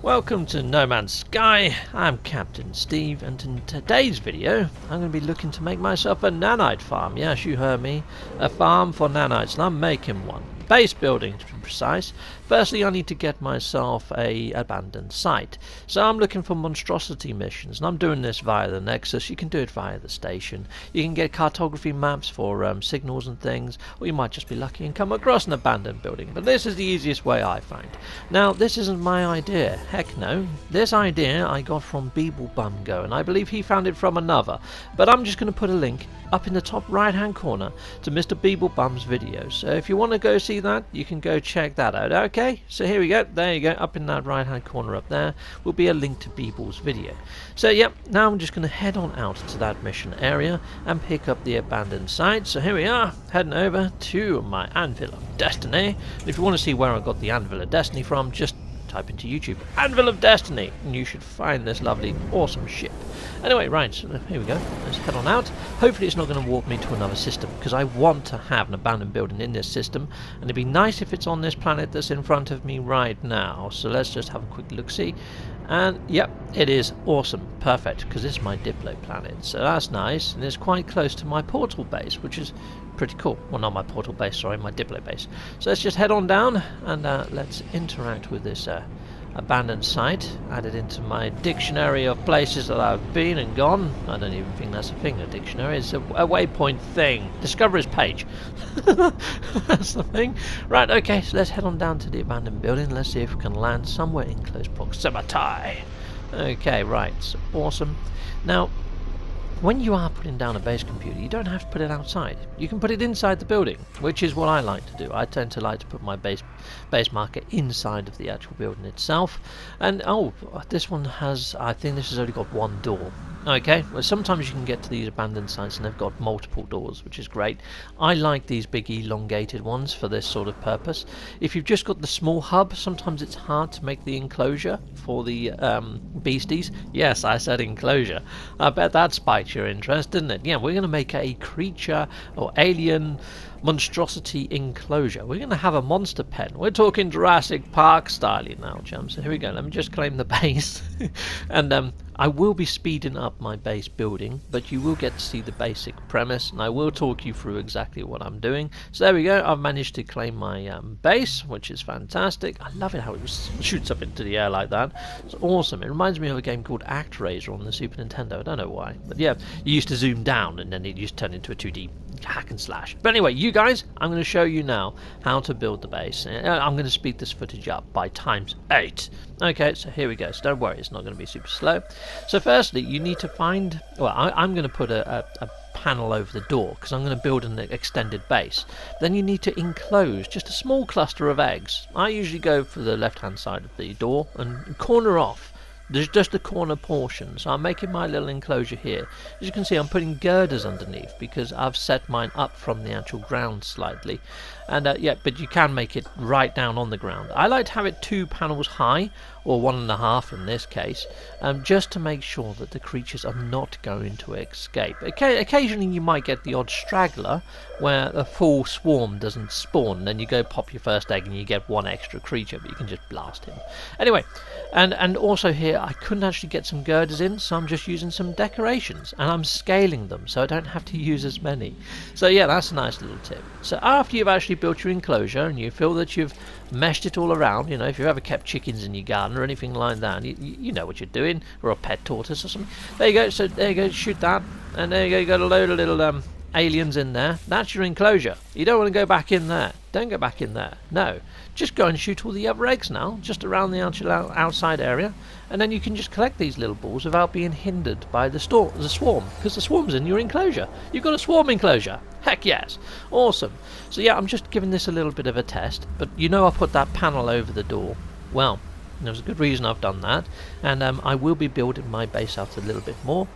Welcome to No Man's Sky. I'm Captain Steve, and in today's video I'm going to be looking to make myself a nanite farm. Yes, you heard me, a farm for nanites, and I'm making one. Base building to be precise. Firstly, I need to get myself a abandoned site. So I'm looking for monstrosity missions, and I'm doing this via the Nexus. You can do it via the station. You can get cartography maps for signals and things, or you might just be lucky and come across an abandoned building. But this is the easiest way I find. Now, this isn't my idea. Heck no. This idea I got from Beeblebumgo, and I believe he found it from another. But I'm just going to put a link up in the top right hand corner to Mr. Beeblebum's video. So if you want to go see that, you can go check that out. Okay, so here we go. There you go. Up in that right hand corner up there will be a link to Beeble's video. So yep, now I'm just going to head on out to that mission area and pick up the abandoned site. So here we are, heading over to my Anvil of Destiny. And if you want to see where I got the Anvil of Destiny from, just type into YouTube Anvil of Destiny and you should find this lovely awesome ship. Anyway, right, so here we go. Let's head on out. Hopefully it's not going to warp me to another system, because I want to have an abandoned building in this system, and it'd be nice if it's on this planet that's in front of me right now. So let's just have a quick look-see. And yep, it is awesome, perfect, because this is my Diplo planet, so that's nice, and it's quite close to my portal base, which is pretty cool. Well, not my portal base, sorry, my Diplo base. So let's just head on down and let's interact with this abandoned site. Add it into my dictionary of places that I've been and gone. I don't even think that's a thing, a dictionary. It's a waypoint thing. Discoverer's page. That's the thing. Right, okay, so let's head on down to the abandoned building. Let's see if we can land somewhere in close proximity. Okay, right, so awesome. Now, when you are putting down a base computer, you don't have to put it outside. You can put it inside the building, which is what I like to do. I tend to like to put my base marker inside of the actual building itself. And oh, this one has, I think this has only got one door. Okay, well sometimes you can get to these abandoned sites and they've got multiple doors, which is great. I like these big elongated ones for this sort of purpose. If you've just got the small hub, sometimes it's hard to make the enclosure for the beasties. Yes, I said enclosure. I bet that spiked your interest, didn't it? Yeah, we're going to make a creature or alien monstrosity enclosure. We're going to have a monster pen. We're talking Jurassic Park style now, chums. So here we go. Let me just claim the base. And I will be speeding up my base building, but you will get to see the basic premise, and I will talk you through exactly what I'm doing. So there we go. I've managed to claim my base, which is fantastic. I love it how it shoots up into the air like that. It's awesome. It reminds me of a game called ActRaiser on the Super Nintendo. I don't know why, but yeah, you used to zoom down and then it used to turn into a 2D hack and slash. But anyway, you guys, I'm going to show you now how to build the base. I'm going to speed this footage up by ×8. Okay, so here we go. So don't worry, it's not going to be super slow. So firstly, you need to find, well, I'm going to put a panel over the door because I'm going to build an extended base. Then you need to enclose just a small cluster of eggs. I usually go for the left hand side of the door and corner off. There's just a corner portion, so I'm making my little enclosure here. As you can see, I'm putting girders underneath because I've set mine up from the actual ground slightly. And yeah, but you can make it right down on the ground. I like to have it 2 panels high, or 1.5 in this case, just to make sure that the creatures are not going to escape. Occasionally you might get the odd straggler where a full swarm doesn't spawn, then you go pop your first egg and you get 1 extra creature, but you can just blast him. Anyway, and also here I couldn't actually get some girders in, so I'm just using some decorations, and I'm scaling them so I don't have to use as many. So yeah, that's a nice little tip. So after you've actually built your enclosure and you feel that you've meshed it all around, you know, if you've ever kept chickens in your garden or anything like that, you know what you're doing, or a pet tortoise or something. There you go, so there you go, shoot that, and there you go, you got a load of little aliens in there. That's your enclosure. You don't want to go back in there. Don't go back in there. No. Just go and shoot all the other eggs now, just around the outside area, and then you can just collect these little balls without being hindered by the swarm, because the swarm's in your enclosure. You've got a swarm enclosure. Heck yes. Awesome. So yeah, I'm just giving this a little bit of a test, but you know I put that panel over the door. Well, there's a good reason I've done that, and I will be building my base out a little bit more.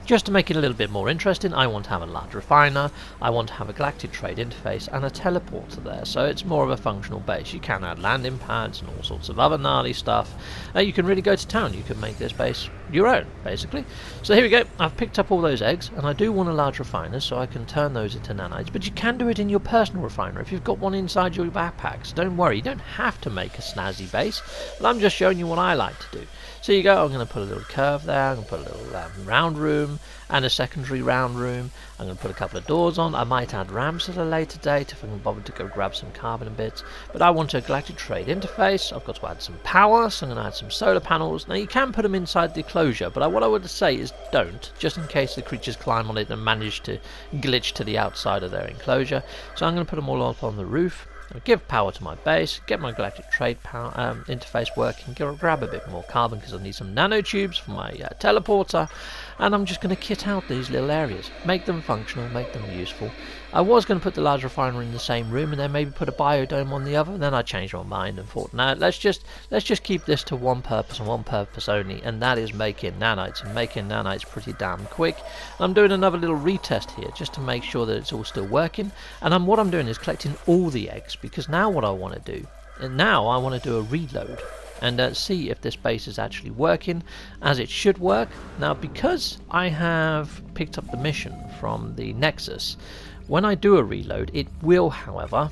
Just to make it a little bit more interesting, I want to have a large refiner, I want to have a galactic trade interface and a teleporter there, so it's more of a functional base. You can add landing pads and all sorts of other gnarly stuff. You can really go to town. You can make this base your own, basically. So here we go. I've picked up all those eggs, and I do want a large refiner, so I can turn those into nanites, but you can do it in your personal refiner if you've got one inside your backpacks. Don't worry, you don't have to make a snazzy base, but I'm just showing you what I like to do. So you go, I'm going to put a little curve there, I'm going to put a little round room and a secondary round room. I'm going to put a couple of doors on. I might add ramps at a later date if I can bother to go grab some carbon and bits. But I want a galactic trade interface. I've got to add some power, so I'm going to add some solar panels. Now you can put them inside the enclosure, but what I would say is don't, just in case the creatures climb on it and manage to glitch to the outside of their enclosure. So I'm going to put them all up on the roof. I'll give power to my base, get my galactic trade power, interface working, grab a bit more carbon because I need some nanotubes for my teleporter, and I'm just going to kit out these little areas, make them functional, make them useful. I was going to put the large refiner in the same room and then maybe put a biodome on the other, and then I changed my mind and thought, no, let's just keep this to one purpose and one purpose only, and that is making nanites, and making nanites pretty damn quick. I'm doing another little retest here just to make sure that it's all still working, and what I'm doing is collecting all the eggs, because now what I want to do, and now I want to do a reload and see if this base is actually working as it should work. Now, because I have picked up the mission from the Nexus, when I do a reload, it will, however,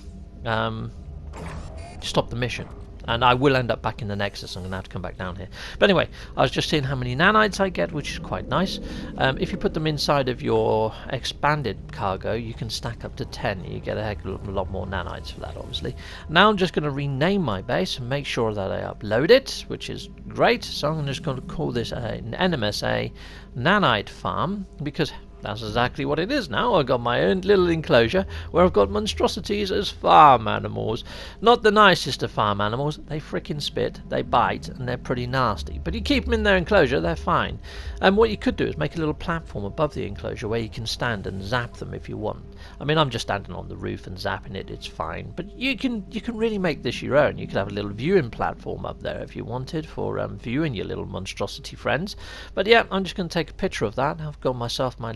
stop the mission. And I will end up back in the Nexus. I'm going to have to come back down here. But anyway, I was just seeing how many nanites I get, which is quite nice. If you put them inside of your expanded cargo, you can stack up to 10. You get a heck of a lot more nanites for that, obviously. Now I'm just going to rename my base and make sure that I upload it, which is great. So I'm just going to call this an NMSA Nanite Farm, because that's exactly what it is now. I've got my own little enclosure where I've got monstrosities as farm animals. Not the nicest of farm animals. They frickin' spit, they bite, and they're pretty nasty. But you keep them in their enclosure, they're fine. And what you could do is make a little platform above the enclosure where you can stand and zap them if you want. I mean, I'm just standing on the roof and zapping it, it's fine. But you can really make this your own. You could have a little viewing platform up there if you wanted for viewing your little monstrosity friends. But yeah, I'm just going to take a picture of that. I've got myself my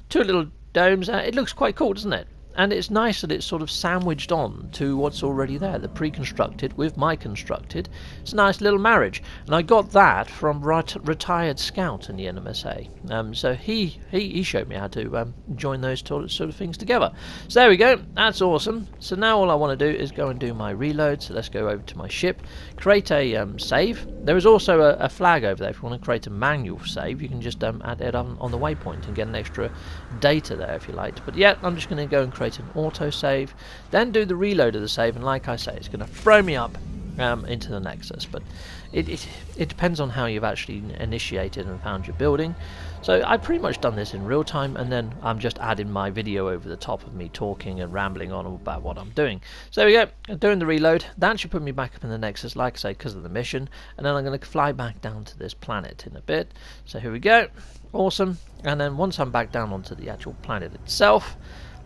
two little domes. It looks quite cool, doesn't it? And it's nice that it's sort of sandwiched on to what's already there, the pre-constructed with my constructed. It's a nice little marriage, and I got that from retired scout in the NMSA. So he showed me how to join those sort of things together. So there we go. That's awesome. So now all I want to do is go and do my reload. So let's go over to my ship, create a save. There is also a flag over there. If you want to create a manual save, you can just add it on the waypoint and get an extra data there if you like. But yeah, I'm just going to go and create an auto save, then do the reload of the save, and like I say, it's going to throw me up into the Nexus. But it depends on how you've actually initiated and found your building. So I've pretty much done this in real time, and then I'm just adding my video over the top of me talking and rambling on about what I'm doing. So there we go, I'm doing the reload. That should put me back up in the Nexus, like I say, because of the mission, and then I'm going to fly back down to this planet in a bit. So here we go, awesome. And then once I'm back down onto the actual planet itself,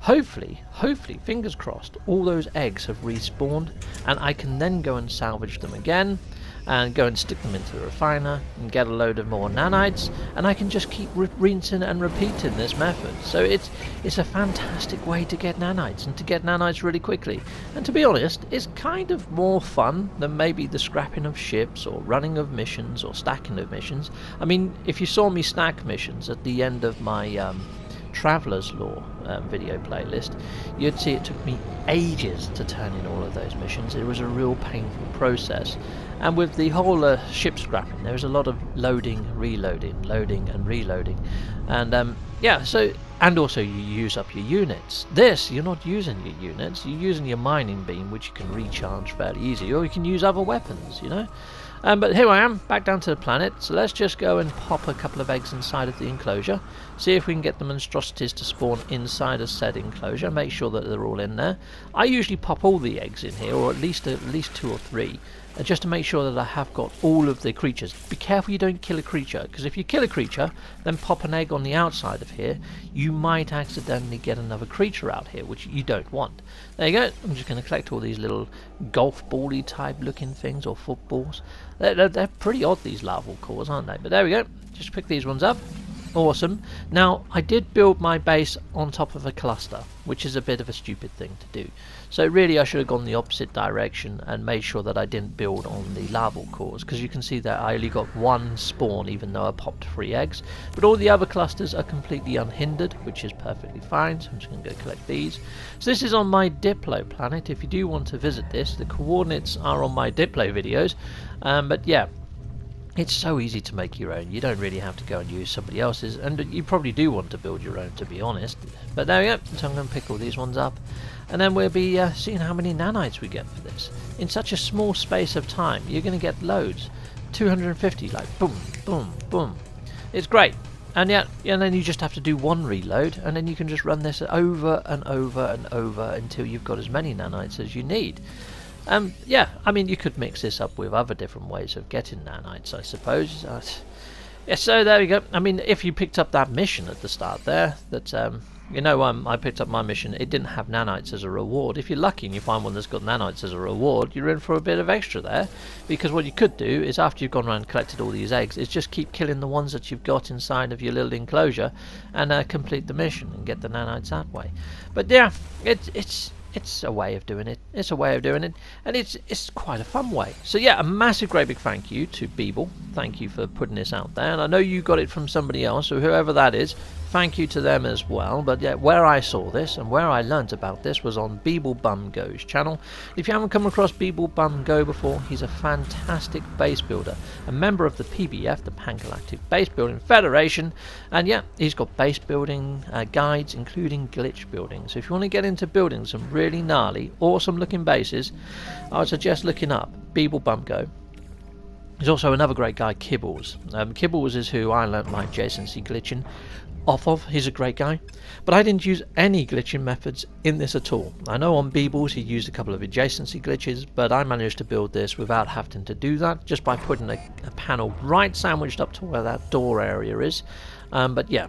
hopefully, fingers crossed, all those eggs have respawned, and I can then go and salvage them again and go and stick them into the refiner and get a load of more nanites, and I can just keep rinsing and repeating this method. So it's a fantastic way to get nanites, and to get nanites really quickly. And to be honest, it's kind of more fun than maybe the scrapping of ships or running of missions or stacking of missions. I mean, if you saw me stack missions at the end of my Traveller's Law video playlist, you'd see it took me ages to turn in all of those missions. It was a real painful process, and with the whole ship scrapping, there was a lot of loading, reloading, loading and reloading, and yeah, so, and also you use up your units. This, you're not using your units, you're using your mining beam, which you can recharge fairly easy, or you can use other weapons, you know. But here I am, back down to the planet, so let's just go and pop a couple of eggs inside of the enclosure, see if we can get the monstrosities to spawn inside a said enclosure, make sure that they're all in there. I usually pop all the eggs in here, or at least 2 or 3, just to make sure that I have got all of the creatures. Be careful you don't kill a creature, because if you kill a creature, then pop an egg on the outside of here, you might accidentally get another creature out here, which you don't want. There you go, I'm just going to collect all these little golf ball-y type looking things, or footballs. They're pretty odd, these larval cores, aren't they? But there we go, just pick these ones up. Awesome. Now, I did build my base on top of a cluster, which is a bit of a stupid thing to do. So really I should have gone the opposite direction and made sure that I didn't build on the larval cores, because you can see that I only got one spawn even though I popped 3 eggs. But all the other clusters are completely unhindered, which is perfectly fine, so I'm just going to go collect these. So this is on my Diplo planet. If you do want to visit this, the coordinates are on my Diplo videos. But yeah, it's so easy to make your own. You don't really have to go and use somebody else's, and you probably do want to build your own, to be honest. But there we go. So I'm going to pick all these ones up, and then we'll be seeing how many nanites we get for this. In such a small space of time, you're going to get loads. 250, like boom, boom, boom. It's great. And yeah, and then you just have to do one reload, and then you can just run this over and over and over until you've got as many nanites as you need. Yeah, I mean, you could mix this up with other different ways of getting nanites, I suppose. Yeah, so there we go. I mean, if you picked up that mission at the start there, that, I picked up my mission, it didn't have nanites as a reward. If you're lucky and you find one that's got nanites as a reward, you're in for a bit of extra there. Because what you could do is, after you've gone around and collected all these eggs, is just keep killing the ones that you've got inside of your little enclosure and complete the mission and get the nanites that way. But yeah, it's a way of doing it. It's a way of doing it, and it's quite a fun way. So yeah, a massive, great big thank you to Beeble. Thank you for putting this out there, and I know you got it from somebody else, so whoever that is, thank you to them as well. But yeah, where I saw this and where I learnt about this was on Beeble Bum Go's channel. If you haven't come across Beeble Bum Go before, he's a fantastic base builder, a member of the PBF, the Pan-Galactic Base Building Federation, and yeah, he's got base building guides, including glitch building. So if you want to get into building some really gnarly, awesome looking bases, I would suggest looking up Beeble Bum Go. There's also another great guy, Kibbles. Kibbles is who I learnt my adjacency glitching off of. He's a great guy, but I didn't use any glitching methods in this at all. I know on Beebles he used a couple of adjacency glitches, but I managed to build this without having to do that, just by putting a panel right sandwiched up to where that door area is. But yeah,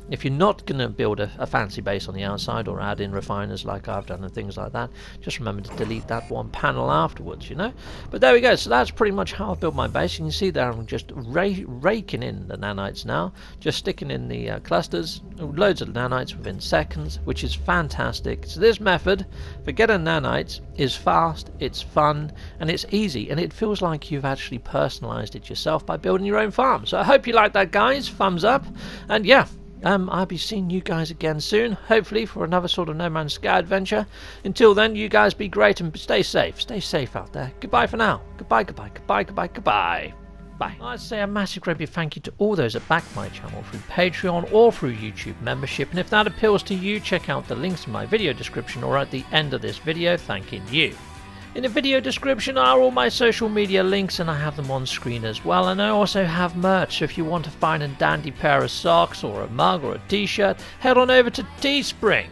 if you're not going to build a fancy base on the outside or add in refiners like I've done and things like that, just remember to delete that one panel afterwards, you know. But there we go. So that's pretty much how I built my base. You can see there I'm just raking in the nanites now, just sticking in the clusters, loads of nanites within seconds, which is fantastic. So this method for getting nanites is fast, it's fun, and it's easy, and it feels like you've actually personalized it yourself by building your own farm. So I hope you like that, guys. Thumbs up, and yeah, I'll be seeing you guys again soon, hopefully for another sort of No Man's Sky adventure. Until then, you guys be great and stay safe. Stay safe out there. Goodbye for now. Goodbye, goodbye, goodbye, goodbye, goodbye. Bye. I'd say a massive great big thank you to all those that back my channel through Patreon or through YouTube membership. And if that appeals to you, check out the links in my video description or at the end of this video thanking you. In the video description are all my social media links, and I have them on screen as well. And I also have merch, so if you want a fine and dandy pair of socks or a mug or a t-shirt, head on over to Teespring.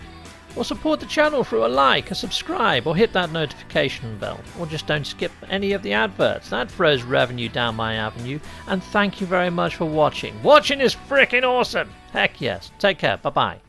Or support the channel through a like, a subscribe, or hit that notification bell. Or just don't skip any of the adverts. That throws revenue down my avenue. And thank you very much for watching. Watching is freaking awesome! Heck yes. Take care. Bye-bye.